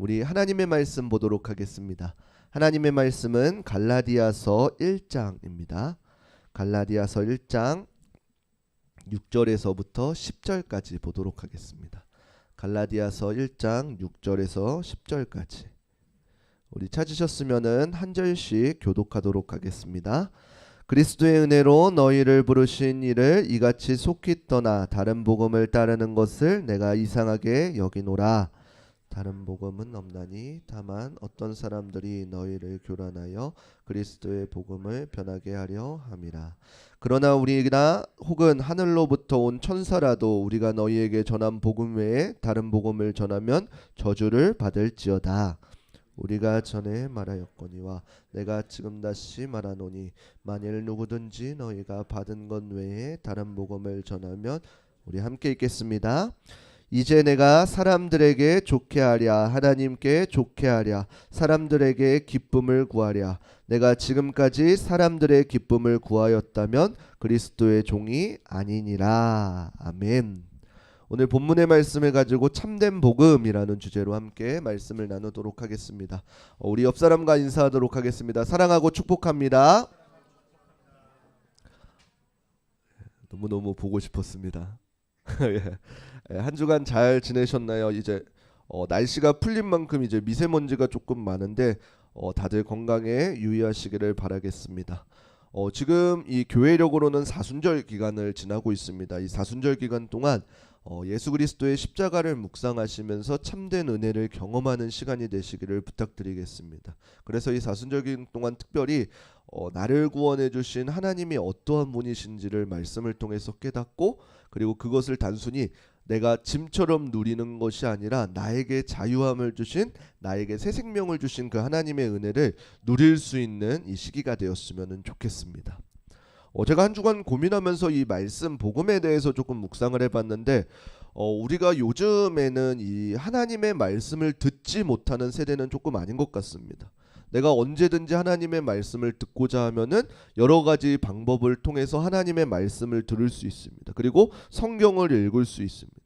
우리 하나님의 말씀 보도록 하겠습니다. 하나님의 말씀은 갈라디아서 1장입니다. 갈라디아서 1장 6절에서부터 10절까지 보도록 하겠습니다. 갈라디아서 1장 6절에서 10절까지. 우리 찾으셨으면은 한 절씩 교독하도록 하겠습니다. 그리스도의 은혜로 너희를 부르신 이를 이같이 속히 떠나 다른 복음을 따르는 것을 내가 이상하게 여기노라. 다른 복음은 없나니 다만 어떤 사람들이 너희를 교란하여 그리스도의 복음을 변하게 하려 함이라. 그러나 우리나 혹은 하늘로부터 온 천사라도 우리가 너희에게 전한 복음 외에 다른 복음을 전하면 저주를 받을지어다. 우리가 전에 말하였거니와 내가 지금 다시 말하노니 만일 누구든지 너희가 받은 것 외에 다른 복음을 전하면, 우리 함께 읽겠습니다. 이제 내가 사람들에게 좋게 하랴, 하나님께 좋게 하랴, 사람들에게 기쁨을 구하랴. 내가 지금까지 사람들의 기쁨을 구하였다면 그리스도의 종이 아니니라. 아멘. 오늘 본문의 말씀을 가지고 참된 복음이라는 주제로 함께 말씀을 나누도록 하겠습니다. 우리 옆 사람과 인사하도록 하겠습니다. 사랑하고 축복합니다. 너무너무 보고 싶었습니다. 한 주간 잘 지내셨나요? 이제 날씨가 풀린 만큼 이제 미세먼지가 조금 많은데 다들 건강에 유의하시기를 바라겠습니다. 지금 이 교회력으로는 사순절 기간을 지나고 있습니다. 이 사순절 기간 동안 예수 그리스도의 십자가를 묵상하시면서 참된 은혜를 경험하는 시간이 되시기를 부탁드리겠습니다. 그래서 이 사순절 기간 동안 특별히 나를 구원해 주신 하나님이 어떠한 분이신지를 말씀을 통해서 깨닫고, 그리고 그것을 단순히 내가 짐처럼 누리는 것이 아니라 나에게 자유함을 주신, 나에게 새 생명을 주신 그 하나님의 은혜를 누릴 수 있는 이 시기가 되었으면 좋겠습니다. 제가 한 주간 고민하면서 이 말씀 복음에 대해서 조금 묵상을 해봤는데, 우리가 요즘에는 이 하나님의 말씀을 듣지 못하는 세대는 조금 아닌 것 같습니다. 내가 언제든지 하나님의 말씀을 듣고자 하면은 여러 가지 방법을 통해서 하나님의 말씀을 들을 수 있습니다. 그리고 성경을 읽을 수 있습니다.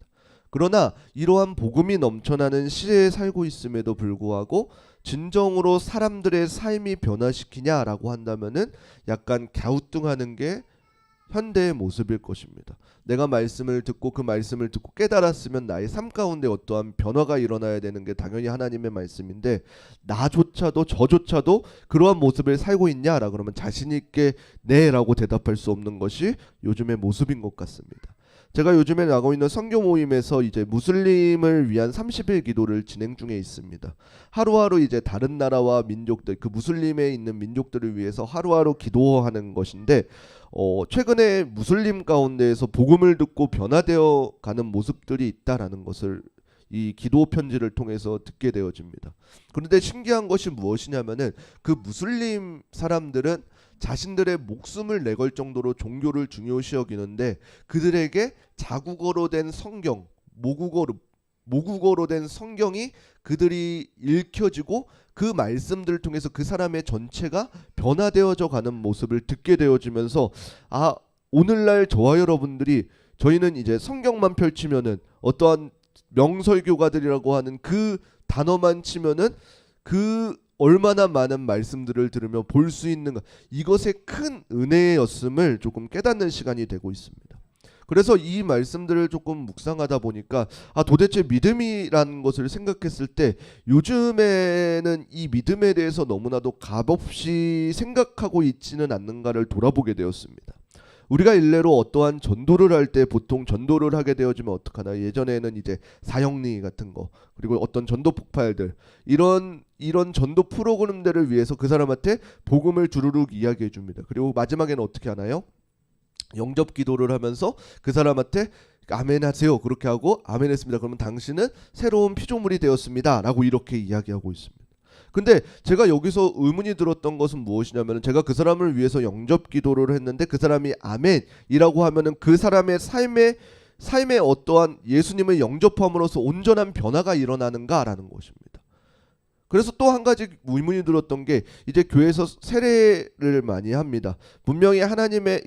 그러나 이러한 복음이 넘쳐나는 시대에 살고 있음에도 불구하고 진정으로 사람들의 삶이 변화시키냐라고 한다면은 약간 갸우뚱하는 게 현대의 모습일 것입니다. 내가 말씀을 듣고 그 말씀을 듣고 깨달았으면 나의 삶 가운데 어떠한 변화가 일어나야 되는 게 당연히 하나님의 말씀인데, 나조차도 저조차도 그러한 모습을 살고 있냐라고 그러면 자신 있게 네라고 대답할 수 없는 것이 요즘의 모습인 것 같습니다. 제가 요즘에 나가고 있는 선교 모임에서 이제 무슬림을 위한 30일 기도를 진행 중에 있습니다. 하루하루 이제 다른 나라와 민족들, 그 무슬림에 있는 민족들을 위해서 하루하루 기도하는 것인데, 최근에 무슬림 가운데에서 복음을 듣고 변화되어 가는 모습들이 있다라는 것을 이 기도 편지를 통해서 듣게 되어집니다. 그런데 신기한 것이 무엇이냐면은 그 무슬림 사람들은 자신들의 목숨을 내걸 정도로 종교를 중요시 여기는데, 그들에게 자국어로 된 성경, 모국어로 된 성경이 그들이 읽혀지고 그 말씀들을 통해서 그 사람의 전체가 변화되어져 가는 모습을 듣게 되어지면서, 오늘날 저와 여러분들이, 저희는 이제 성경만 펼치면은 어떠한 명설교가들이라고 하는 그 단어만 치면은 그 얼마나 많은 말씀들을 들으며 볼 수 있는가, 이것의 큰 은혜였음을 조금 깨닫는 시간이 되고 있습니다. 그래서 이 말씀들을 조금 묵상하다 보니까 도대체 믿음이라는 것을 생각했을 때 요즘에는 이 믿음에 대해서 너무나도 값없이 생각하고 있지는 않는가를 돌아보게 되었습니다. 우리가 일례로 어떠한 전도를 할 때 보통 전도를 하게 되어지면 어떡하나, 예전에는 이제 사형리 같은 거, 그리고 어떤 전도 폭발들, 이런 전도 프로그램들을 위해서 그 사람한테 복음을 주르륵 이야기해 줍니다. 그리고 마지막에는 어떻게 하나요? 영접 기도를 하면서 그 사람한테 아멘 하세요. 그렇게 하고 아멘 했습니다. 그러면 당신은 새로운 피조물이 되었습니다. 라고 이렇게 이야기하고 있습니다. 근데 제가 여기서 의문이 들었던 것은 무엇이냐면, 제가 그 사람을 위해서 영접 기도를 했는데 그 사람이 아멘이라고 하면은 그 사람의 삶에 어떠한 예수님을 영접함으로써 온전한 변화가 일어나는가라는 것입니다. 그래서 또 한 가지 의문이 들었던 게, 이제 교회에서 세례를 많이 합니다. 분명히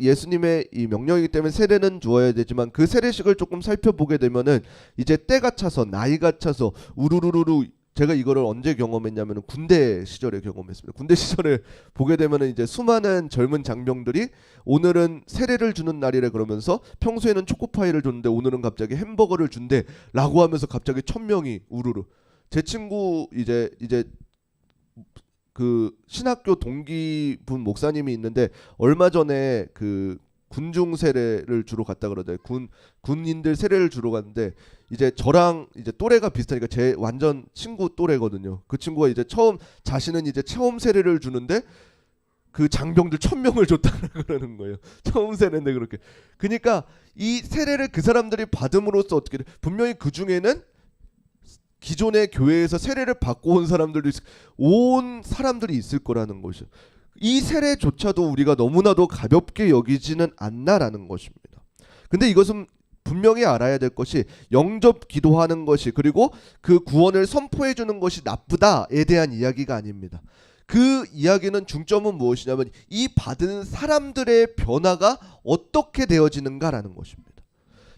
예수님의 이 명령이기 때문에 세례는 주어야 되지만, 그 세례식을 조금 살펴보게 되면은 이제 때가 차서, 나이가 차서 우르르르 제가 이거를 언제 경험했냐면 군대 시절에 경험했습니다. 군대 시절에 보게 되면 이제 수많은 젊은 장병들이 오늘은 세례를 주는 날이래 그러면서 평소에는 초코파이를 줬는데 오늘은 갑자기 햄버거를 준대라고 하면서 갑자기 1000명이 우르르. 제 친구 이제 그 신학교 동기분 목사님이 있는데 얼마 전에 그 군중 세례를 주러 갔다 그러대. 군인들 세례를 주러 갔는데 이제 저랑 이제 또래가 비슷하니까 제 완전 친구 또래거든요. 그 친구가 이제 자신은 이제 처음 세례를 주는데 그 장병들 1000명을 줬다 그러는 거예요. 처음 세례인데 그렇게. 그러니까 이 세례를 그 사람들이 받음으로써 어떻게 분명히 그 중에는 기존의 교회에서 세례를 받고 온 사람들도 온 사람들이 있을 거라는 것이죠. 이 세례조차도 우리가 너무나도 가볍게 여기지는 않나라는 것입니다. 근데 이것은 분명히 알아야 될 것이 영접 기도하는 것이 그리고 그 구원을 선포해 주는 것이 나쁘다에 대한 이야기가 아닙니다. 그 이야기는 중점은 무엇이냐면 이 받은 사람들의 변화가 어떻게 되어지는가라는 것입니다.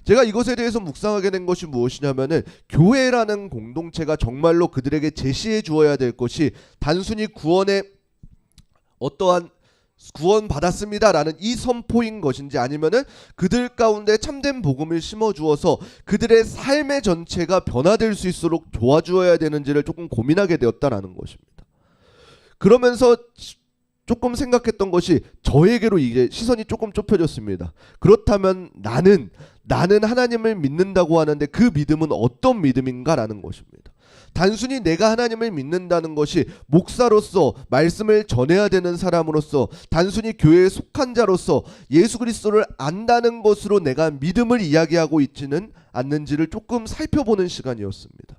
제가 이것에 대해서 묵상하게 된 것이 무엇이냐면은 교회라는 공동체가 정말로 그들에게 제시해 주어야 될 것이 단순히 어떠한 구원 받았습니다라는 이 선포인 것인지 아니면은 그들 가운데 참된 복음을 심어 주어서 그들의 삶의 전체가 변화될 수 있도록 도와주어야 되는지를 조금 고민하게 되었다라는 것입니다. 그러면서 조금 생각했던 것이 저에게로 이제 시선이 조금 좁혀졌습니다. 그렇다면 나는 하나님을 믿는다고 하는데 그 믿음은 어떤 믿음인가라는 것입니다. 단순히 내가 하나님을 믿는다는 것이 목사로서 말씀을 전해야 되는 사람으로서 단순히 교회에 속한 자로서 예수 그리스도를 안다는 것으로 내가 믿음을 이야기하고 있지는 않는지를 조금 살펴보는 시간이었습니다.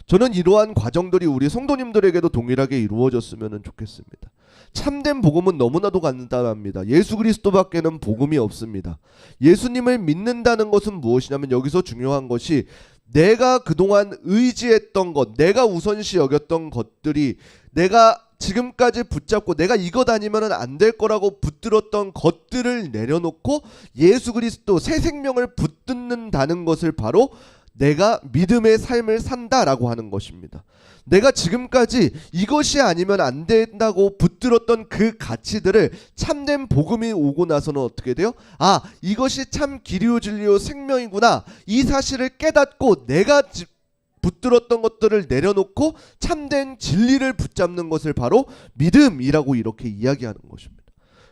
저는 이러한 과정들이 우리 성도님들에게도 동일하게 이루어졌으면 좋겠습니다. 참된 복음은 너무나도 간단합니다. 예수 그리스도밖에는 복음이 없습니다. 예수님을 믿는다는 것은 무엇이냐면 여기서 중요한 것이 내가 그동안 의지했던 것, 내가 우선시 여겼던 것들이 내가 지금까지 붙잡고 내가 이것 아니면 안 될 거라고 붙들었던 것들을 내려놓고 예수 그리스도 새 생명을 붙든다는 것을 바로 내가 믿음의 삶을 산다라고 하는 것입니다. 내가 지금까지 이것이 아니면 안 된다고 붙들었던 그 가치들을 참된 복음이 오고 나서는 어떻게 돼요? 아, 이것이 참 길이요 진리요 생명이구나. 이 사실을 깨닫고 내가 붙들었던 것들을 내려놓고 참된 진리를 붙잡는 것을 바로 믿음이라고 이렇게 이야기하는 것입니다.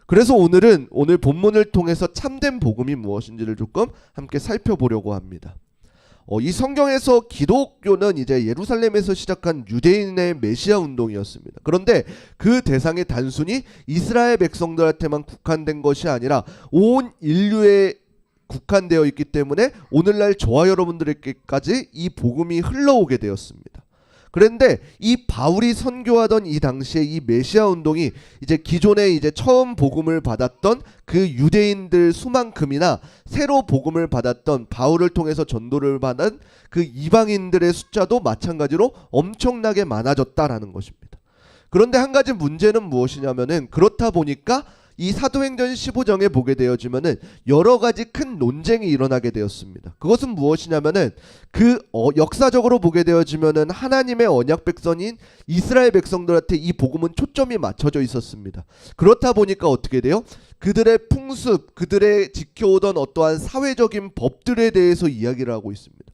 그래서 오늘 본문을 통해서 참된 복음이 무엇인지를 조금 함께 살펴보려고 합니다. 이 성경에서 기독교는 이제 예루살렘에서 시작한 유대인의 메시아 운동이었습니다. 그런데 그 대상이 단순히 이스라엘 백성들한테만 국한된 것이 아니라 온 인류에 국한되어 있기 때문에 오늘날 저와 여러분들에게까지 이 복음이 흘러오게 되었습니다. 그런데 이 바울이 선교하던 이 당시에 이 메시아 운동이 이제 기존에 이제 처음 복음을 받았던 그 유대인들 수만큼이나 새로 복음을 받았던 바울을 통해서 전도를 받은 그 이방인들의 숫자도 마찬가지로 엄청나게 많아졌다라는 것입니다. 그런데 한 가지 문제는 무엇이냐면은 그렇다 보니까 이 사도행전 15장에 보게 되어지면은 여러 가지 큰 논쟁이 일어나게 되었습니다. 그것은 무엇이냐면은 역사적으로 보게 되어지면은 하나님의 언약 백성인 이스라엘 백성들한테 이 복음은 초점이 맞춰져 있었습니다. 그렇다 보니까 어떻게 돼요? 그들의 풍습, 그들의 지켜오던 어떠한 사회적인 법들에 대해서 이야기를 하고 있습니다.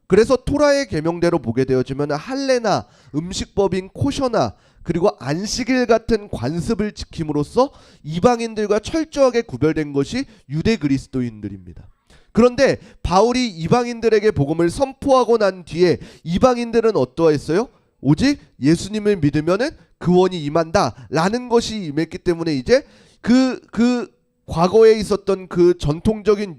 그래서 토라의 계명대로 보게 되어지면 할례나 음식법인 코셔나 그리고 안식일 같은 관습을 지킴으로써 이방인들과 철저하게 구별된 것이 유대 그리스도인들입니다. 그런데 바울이 이방인들에게 복음을 선포하고 난 뒤에 이방인들은 어떠했어요? 오직 예수님을 믿으면은 구원이 임한다라는 것이 임했기 때문에 이제 그 과거에 있었던 그 전통적인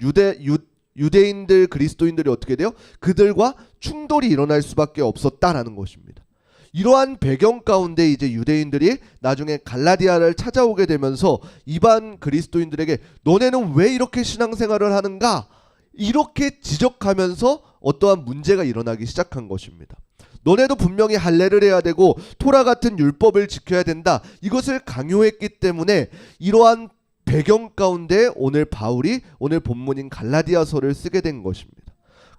유대인들 그리스도인들이 어떻게 돼요? 그들과 충돌이 일어날 수밖에 없었다라는 것입니다. 이러한 배경 가운데 이제 유대인들이 나중에 갈라디아를 찾아오게 되면서 이방 그리스도인들에게 너네는 왜 이렇게 신앙생활을 하는가? 이렇게 지적하면서 어떠한 문제가 일어나기 시작한 것입니다. 너네도 분명히 할례를 해야 되고 토라 같은 율법을 지켜야 된다. 이것을 강요했기 때문에 이러한 배경 가운데 오늘 바울이 오늘 본문인 갈라디아서를 쓰게 된 것입니다.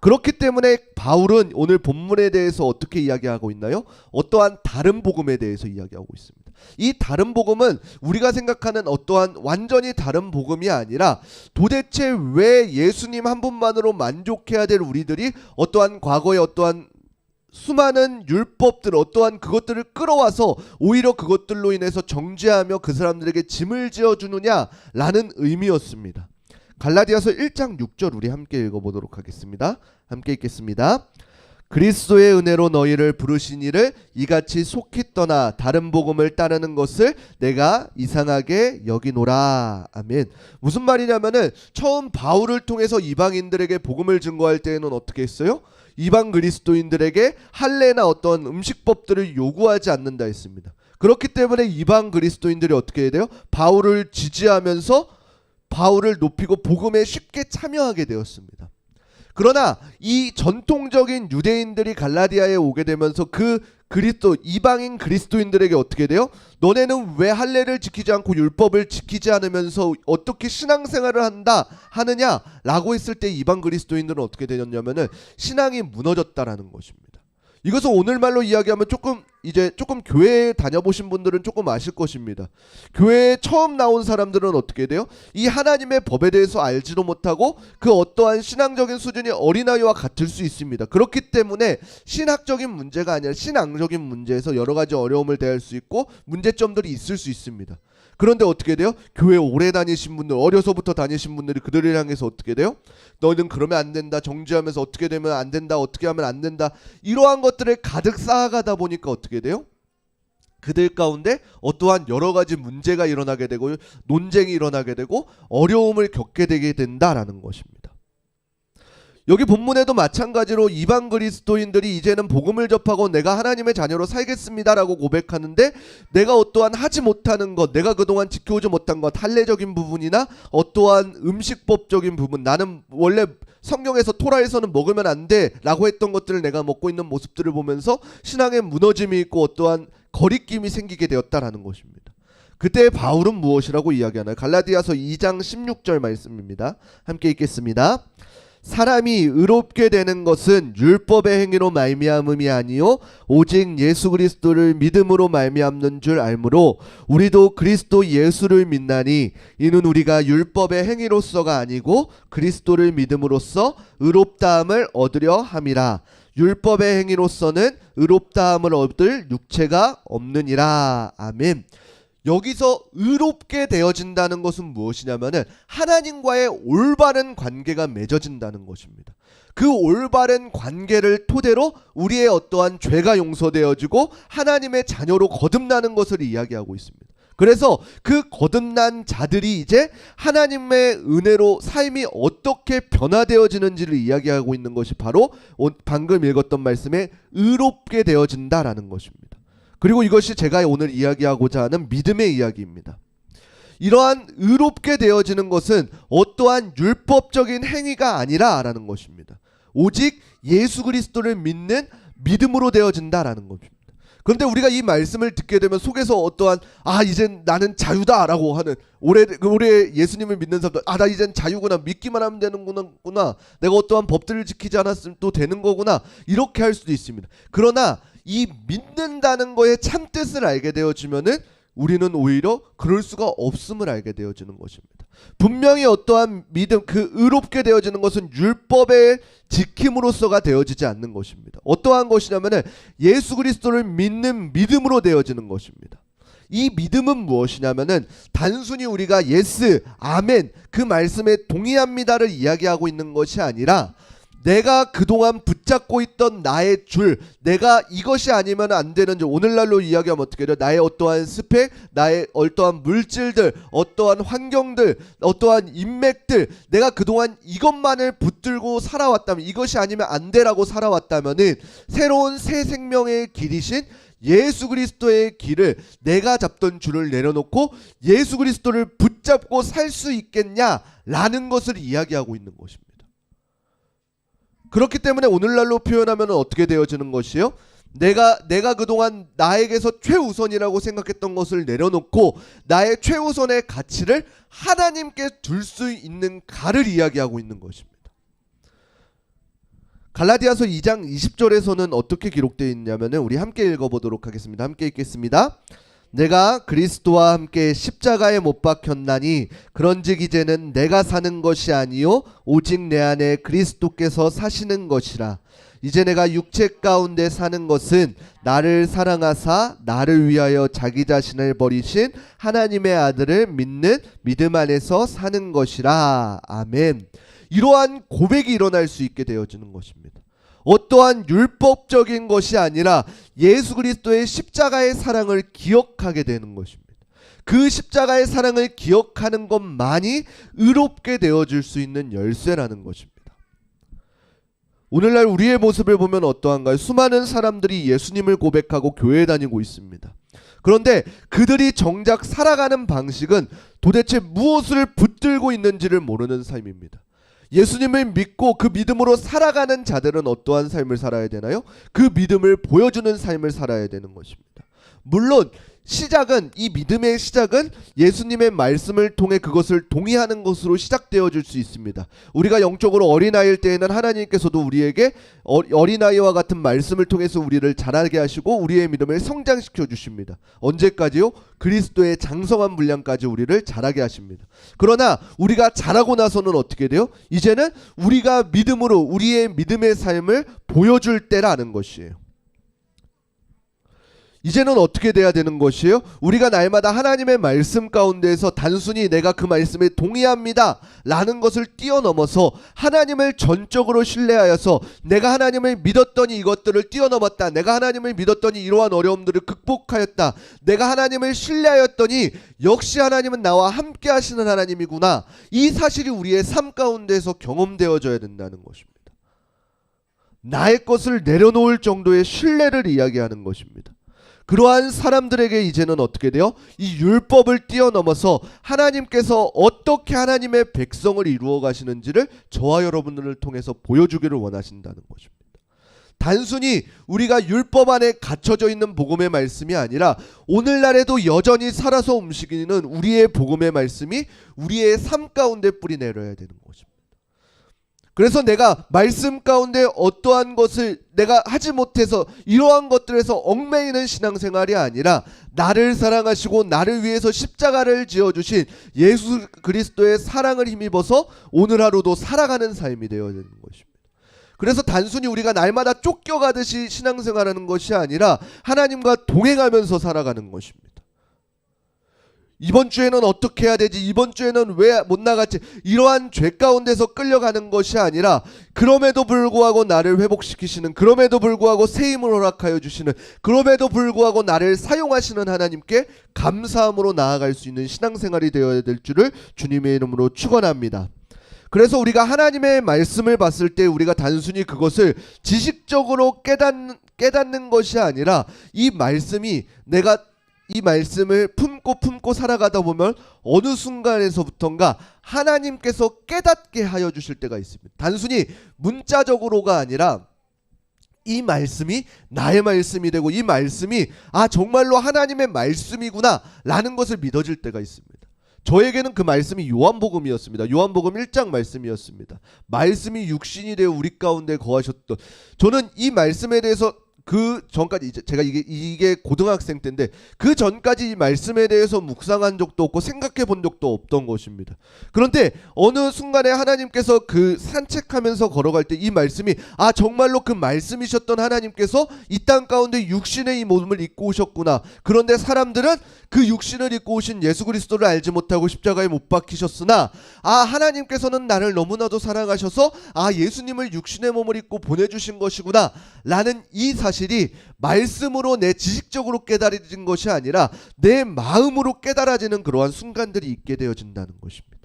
그렇기 때문에 바울은 오늘 본문에 대해서 어떻게 이야기하고 있나요? 어떠한 다른 복음에 대해서 이야기하고 있습니다. 이 다른 복음은 우리가 생각하는 어떠한 완전히 다른 복음이 아니라 도대체 왜 예수님 한 분만으로 만족해야 될 우리들이 어떠한 과거의 어떠한 수많은 율법들, 어떠한 그것들을 끌어와서 오히려 그것들로 인해서 정죄하며 그 사람들에게 짐을 지어주느냐라는 의미였습니다. 갈라디아서 1장 6절 우리 함께 읽어보도록 하겠습니다. 함께 읽겠습니다. 그리스도의 은혜로 너희를 부르신 이를 이같이 속히 떠나 다른 복음을 따르는 것을 내가 이상하게 여기노라. 아멘. 무슨 말이냐면은 처음 바울을 통해서 이방인들에게 복음을 증거할 때에는 어떻게 했어요? 이방 그리스도인들에게 할례나 어떤 음식법들을 요구하지 않는다 했습니다. 그렇기 때문에 이방 그리스도인들이 어떻게 해야 돼요? 바울을 지지하면서 바울을 높이고 복음에 쉽게 참여하게 되었습니다. 그러나 이 전통적인 유대인들이 갈라디아에 오게 되면서 그 이방인 그리스도인들에게 어떻게 돼요? 너네는 왜 할례를 지키지 않고 율법을 지키지 않으면서 어떻게 신앙생활을 하느냐라고 했을 때 이방 그리스도인들은 어떻게 되었냐면은 신앙이 무너졌다라는 것입니다. 이것은 오늘말로 이야기하면 조금 교회에 다녀보신 분들은 조금 아실 것입니다. 교회에 처음 나온 사람들은 어떻게 돼요? 이 하나님의 법에 대해서 알지도 못하고 그 어떠한 신앙적인 수준이 어린아이와 같을 수 있습니다. 그렇기 때문에 신학적인 문제가 아니라 신앙적인 문제에서 여러 가지 어려움을 대할 수 있고 문제점들이 있을 수 있습니다. 그런데 어떻게 돼요? 교회 오래 다니신 분들, 어려서부터 다니신 분들이 그들을 향해서 어떻게 돼요? 너희는 그러면 안 된다, 정죄하면서 어떻게 되면 안 된다, 어떻게 하면 안 된다, 이러한 것들을 가득 쌓아가다 보니까 어떻게 돼요? 그들 가운데 어떠한 여러 가지 문제가 일어나게 되고 논쟁이 일어나게 되고 어려움을 겪게 되게 된다라는 것입니다. 여기 본문에도 마찬가지로 이방 그리스도인들이 이제는 복음을 접하고 내가 하나님의 자녀로 살겠습니다라고 고백하는데 내가 어떠한 하지 못하는 것, 내가 그동안 지켜오지 못한 것, 할례적인 부분이나 어떠한 음식법적인 부분, 나는 원래 성경에서 토라에서는 먹으면 안 돼라고 했던 것들을 내가 먹고 있는 모습들을 보면서 신앙의 무너짐이 있고 어떠한 거리낌이 생기게 되었다라는 것입니다. 그때 바울은 무엇이라고 이야기하나요? 갈라디아서 2장 16절 말씀입니다. 함께 읽겠습니다. 사람이 의롭게 되는 것은 율법의 행위로 말미암음이 아니요 오직 예수 그리스도를 믿음으로 말미암는 줄 알므로 우리도 그리스도 예수를 믿나니 이는 우리가 율법의 행위로서가 아니고 그리스도를 믿음으로써 의롭다함을 얻으려 함이라. 율법의 행위로서는 의롭다함을 얻을 육체가 없느니라. 아멘. 여기서 의롭게 되어진다는 것은 무엇이냐면은 하나님과의 올바른 관계가 맺어진다는 것입니다. 그 올바른 관계를 토대로 우리의 어떠한 죄가 용서되어지고 하나님의 자녀로 거듭나는 것을 이야기하고 있습니다. 그래서 그 거듭난 자들이 이제 하나님의 은혜로 삶이 어떻게 변화되어지는지를 이야기하고 있는 것이 바로 방금 읽었던 말씀에 의롭게 되어진다라는 것입니다. 그리고 이것이 제가 오늘 이야기하고자 하는 믿음의 이야기입니다. 이러한 의롭게 되어지는 것은 어떠한 율법적인 행위가 아니라라는 것입니다. 오직 예수 그리스도를 믿는 믿음으로 되어진다라는 것입니다. 그런데 우리가 이 말씀을 듣게 되면 속에서 어떠한 이젠 나는 자유다라고 하는 올해 예수님을 믿는 사람들 나 이젠 자유구나, 믿기만 하면 되는구나, 내가 어떠한 법들을 지키지 않았으면 또 되는 거구나, 이렇게 할 수도 있습니다. 그러나 이 믿는다는 거의 참뜻을 알게 되어지면은 우리는 오히려 그럴 수가 없음을 알게 되어지는 것입니다. 분명히 어떠한 믿음, 그 의롭게 되어지는 것은 율법의 지킴으로서가 되어지지 않는 것입니다. 어떠한 것이냐면은 예수 그리스도를 믿는 믿음으로 되어지는 것입니다. 이 믿음은 무엇이냐면은 단순히 우리가 예스, 아멘 그 말씀에 동의합니다를 이야기하고 있는 것이 아니라 내가 그동안 붙잡고 있던 나의 줄, 내가 이것이 아니면 안 되는 줄, 오늘날로 이야기하면 어떻게 돼요? 나의 어떠한 스펙, 나의 어떠한 물질들, 어떠한 환경들, 어떠한 인맥들, 내가 그동안 이것만을 붙들고 살아왔다면, 이것이 아니면 안 되라고 살아왔다면은 새로운 새 생명의 길이신 예수 그리스도의 길을, 내가 잡던 줄을 내려놓고 예수 그리스도를 붙잡고 살 수 있겠냐라는 것을 이야기하고 있는 것입니다. 그렇기 때문에 오늘날로 표현하면 어떻게 되어지는 것이요? 내가 그동안 나에게서 최우선이라고 생각했던 것을 내려놓고 나의 최우선의 가치를 하나님께 둘 수 있는 가를 이야기하고 있는 것입니다. 갈라디아서 2장 20절에서는 어떻게 기록되어 있냐면은 우리 함께 읽어보도록 하겠습니다. 함께 읽겠습니다. 내가 그리스도와 함께 십자가에 못 박혔나니 그런즉 이제는 내가 사는 것이 아니요 오직 내 안에 그리스도께서 사시는 것이라. 이제 내가 육체 가운데 사는 것은 나를 사랑하사 나를 위하여 자기 자신을 버리신 하나님의 아들을 믿는 믿음 안에서 사는 것이라. 아멘. 이러한 고백이 일어날 수 있게 되어지는 것입니다. 어떠한 율법적인 것이 아니라 예수 그리스도의 십자가의 사랑을 기억하게 되는 것입니다. 그 십자가의 사랑을 기억하는 것만이 의롭게 되어질 수 있는 열쇠라는 것입니다. 오늘날 우리의 모습을 보면 어떠한가요? 수많은 사람들이 예수님을 고백하고 교회에 다니고 있습니다. 그런데 그들이 정작 살아가는 방식은 도대체 무엇을 붙들고 있는지를 모르는 삶입니다. 예수님을 믿고 그 믿음으로 살아가는 자들은 어떠한 삶을 살아야 되나요? 그 믿음을 보여주는 삶을 살아야 되는 것입니다. 물론 이 믿음의 시작은 예수님의 말씀을 통해 그것을 동의하는 것으로 시작되어질 수 있습니다. 우리가 영적으로 어린아이일 때에는 하나님께서도 우리에게 어린아이와 같은 말씀을 통해서 우리를 자라게 하시고 우리의 믿음을 성장시켜 주십니다. 언제까지요? 그리스도의 장성한 분량까지 우리를 자라게 하십니다. 그러나 우리가 자라고 나서는 어떻게 돼요? 이제는 우리가 믿음으로 우리의 믿음의 삶을 보여줄 때라는 것이에요. 이제는 어떻게 돼야 되는 것이에요? 우리가 날마다 하나님의 말씀 가운데에서 단순히 내가 그 말씀에 동의합니다 라는 것을 뛰어넘어서 하나님을 전적으로 신뢰하여서 내가 하나님을 믿었더니 이것들을 뛰어넘었다, 내가 하나님을 믿었더니 이러한 어려움들을 극복하였다, 내가 하나님을 신뢰하였더니 역시 하나님은 나와 함께 하시는 하나님이구나, 이 사실이 우리의 삶 가운데에서 경험되어져야 된다는 것입니다. 나의 것을 내려놓을 정도의 신뢰를 이야기하는 것입니다. 그러한 사람들에게 이제는 어떻게 돼요? 이 율법을 뛰어넘어서 하나님께서 어떻게 하나님의 백성을 이루어 가시는지를 저와 여러분들을 통해서 보여주기를 원하신다는 것입니다. 단순히 우리가 율법 안에 갇혀져 있는 복음의 말씀이 아니라 오늘날에도 여전히 살아서 움직이는 우리의 복음의 말씀이 우리의 삶 가운데 뿌리 내려야 되는 것입니다. 그래서 내가 말씀 가운데 어떠한 것을 내가 하지 못해서 이러한 것들에서 얽매이는 신앙생활이 아니라 나를 사랑하시고 나를 위해서 십자가를 지어주신 예수 그리스도의 사랑을 힘입어서 오늘 하루도 살아가는 삶이 되어야 되는 것입니다. 그래서 단순히 우리가 날마다 쫓겨가듯이 신앙생활하는 것이 아니라 하나님과 동행하면서 살아가는 것입니다. 이번 주에는 어떻게 해야 되지? 이번 주에는 왜 못 나갔지? 이러한 죄 가운데서 끌려가는 것이 아니라 그럼에도 불구하고 나를 회복시키시는, 그럼에도 불구하고 새 힘을 허락하여 주시는, 그럼에도 불구하고 나를 사용하시는 하나님께 감사함으로 나아갈 수 있는 신앙생활이 되어야 될 줄을 주님의 이름으로 축원합니다. 그래서 우리가 하나님의 말씀을 봤을 때 우리가 단순히 그것을 지식적으로 깨닫는 것이 아니라 이 말씀이 내가 이 말씀을 품고 살아가다 보면 어느 순간에서부턴가 하나님께서 깨닫게 하여 주실 때가 있습니다. 단순히 문자적으로가 아니라 이 말씀이 나의 말씀이 되고 이 말씀이 정말로 하나님의 말씀이구나 라는 것을 믿어질 때가 있습니다. 저에게는 그 말씀이 요한복음이었습니다. 요한복음 1장 말씀이었습니다. 말씀이 육신이 되어 우리 가운데 거하셨던, 저는 이 말씀에 대해서 그 전까지 제가 이게 고등학생 때인데 그 전까지 이 말씀에 대해서 묵상한 적도 없고 생각해 본 적도 없던 것입니다. 그런데 어느 순간에 하나님께서 그 산책하면서 걸어갈 때 이 말씀이 정말로 그 말씀이셨던 하나님께서 이 땅 가운데 육신의 이 몸을 입고 오셨구나. 그런데 사람들은 그 육신을 입고 오신 예수 그리스도를 알지 못하고 십자가에 못 박히셨으나 하나님께서는 나를 너무나도 사랑하셔서 예수님을 육신의 몸을 입고 보내주신 것이구나 라는 이 사실이 말씀으로 내 지식적으로 깨달아진 것이 아니라 내 마음으로 깨달아지는 그러한 순간들이 있게 되어진다는 것입니다.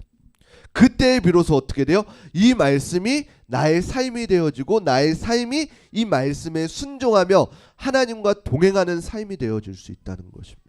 그때 비로소 어떻게 돼요? 이 말씀이 나의 삶이 되어지고 나의 삶이 이 말씀에 순종하며 하나님과 동행하는 삶이 되어질 수 있다는 것입니다.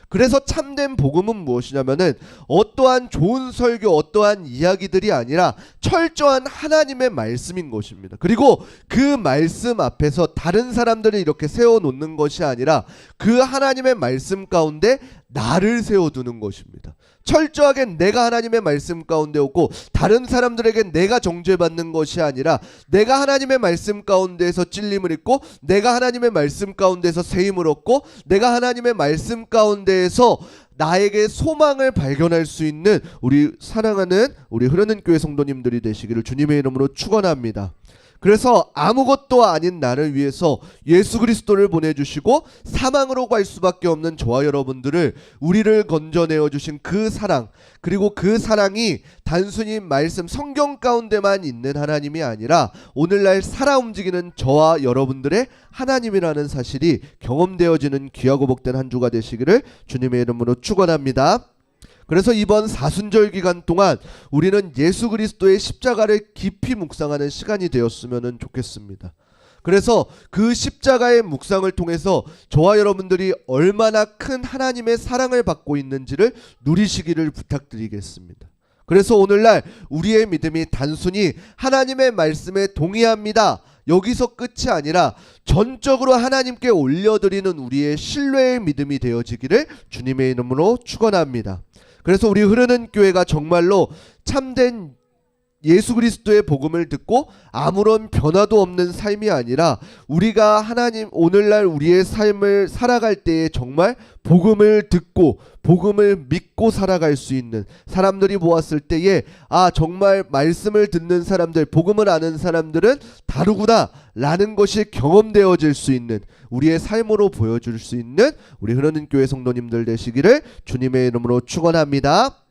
그래서 참된 복음은 무엇이냐면은 어떠한 좋은 설교, 어떠한 이야기들이 아니라 철저한 하나님의 말씀인 것입니다. 그리고 그 말씀 앞에서 다른 사람들을 이렇게 세워놓는 것이 아니라 그 하나님의 말씀 가운데 나를 세워두는 것입니다. 철저하게 내가 하나님의 말씀 가운데 없고 다른 사람들에게 내가 정죄받는 것이 아니라 내가 하나님의 말씀 가운데에서 찔림을 입고 내가 하나님의 말씀 가운데에서 세임을 얻고 내가 하나님의 말씀 가운데에서 나에게 소망을 발견할 수 있는 우리 사랑하는 우리 흐르는 교회 성도님들이 되시기를 주님의 이름으로 축원합니다. 그래서 아무것도 아닌 나를 위해서 예수 그리스도를 보내주시고 사망으로 갈 수밖에 없는 저와 여러분들을 우리를 건져내어 주신 그 사랑, 그리고 그 사랑이 단순히 말씀 성경 가운데만 있는 하나님이 아니라 오늘날 살아 움직이는 저와 여러분들의 하나님이라는 사실이 경험되어지는 귀하고 복된 한 주가 되시기를 주님의 이름으로 축원합니다. 그래서 이번 사순절 기간 동안 우리는 예수 그리스도의 십자가를 깊이 묵상하는 시간이 되었으면 좋겠습니다. 그래서 그 십자가의 묵상을 통해서 저와 여러분들이 얼마나 큰 하나님의 사랑을 받고 있는지를 누리시기를 부탁드리겠습니다. 그래서 오늘날 우리의 믿음이 단순히 하나님의 말씀에 동의합니다, 여기서 끝이 아니라 전적으로 하나님께 올려드리는 우리의 신뢰의 믿음이 되어지기를 주님의 이름으로 축원합니다. 그래서 우리 흐르는 교회가 정말로 참된 예수 그리스도의 복음을 듣고 아무런 변화도 없는 삶이 아니라 우리가 하나님 오늘날 우리의 삶을 살아갈 때에 정말 복음을 듣고 복음을 믿고 살아갈 수 있는 사람들이 보았을 때에 정말 말씀을 듣는 사람들, 복음을 아는 사람들은 다르구나 라는 것이 경험되어질 수 있는 우리의 삶으로 보여줄 수 있는 우리 흐르는 교회 성도님들 되시기를 주님의 이름으로 축원합니다.